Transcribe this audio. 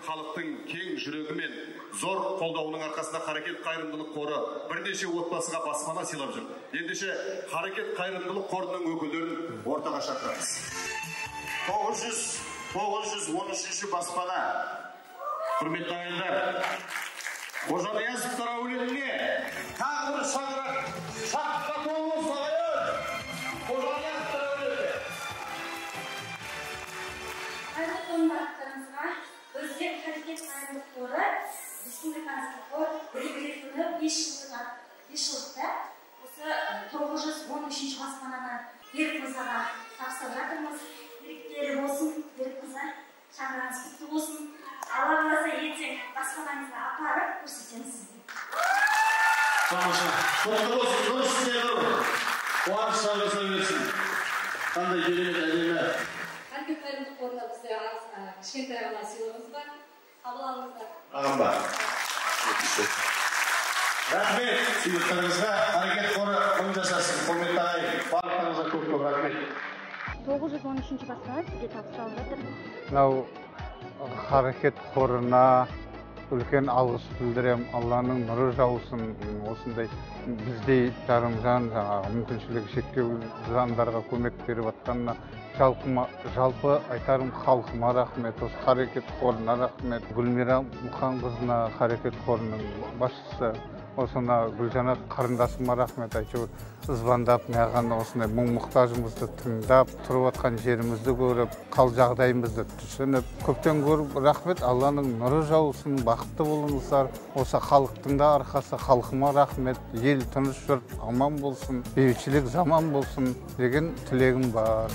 халықтың кең жүрегі мен зор қолдауының арқасында Харекет қайырымдылық қоры бірнеше отбасыға баспана сыйлап жүр. Ендеше Харекет қайырымдылық қорының өкілдерін ортаға шақырамыз. 913 баспана. Құрметті ағайындар, Қожаниязовтар әулетіне тағы бір шаңырақ шаққатуымыз ағайын. Қожаниязовтар әулеті. Қайырлы қонақтарымызға Өзбек Харекет қайырымдылық қоры республикалық қор белгілі күні 5 жылдықта осы 913 баспананы Берік мырзаға тапсырып жатырмыз. Беріктері болсын, Берік мырза, шаңырағыңыз құтты болсын. Алла қаласа ертең баспанаңызға апарып көрсетеміз сізге. Тамаша. Құтты болсын, дұрыс сізге дұрыс. Қуаныш жалғаса берсін. Қандай керемет әдемі. Харекет қайырымдылық қорында бізде кішкентай ғана сыйлығымыз бар. Қабыл алыңыздар. Ағамда. Рахмет сыйлықтарыңызға. Харекет қоры мың жасасын. Құрметті ағайын, барлықтарыңызға көп рахмет. 913 баспана сізге тапсырылып жатыр. Мынау Харекет қорына үлкен алғыс білдірем. Алланың нұры жаусын. Осындай біздей жарымжан, мүмкіншілігі шектеулі жандарға көмек беріп жатқанына жалпы айтарым халқыма рахмет. Осы Харекет қорына рахмет. Гүлмира Мұханқызына, Харекет қорының басшысы. Осына Гүлжанат қарындасыма рахмет. Әйтеуір звондап, маған осындай мұң-мұқтажымызды тыңдап, тұрып жатқан жерімізді көріп, қал жағдайымызды түсініп, көптен көріп рахмет. Алланың нұры жаусын, бақытты болыңыздар. Осы халықтың да арқасы, халқыма рахмет. Ел тыныш жұрт аман болсын, бейбітшілік заман болсын деген тілегім бар.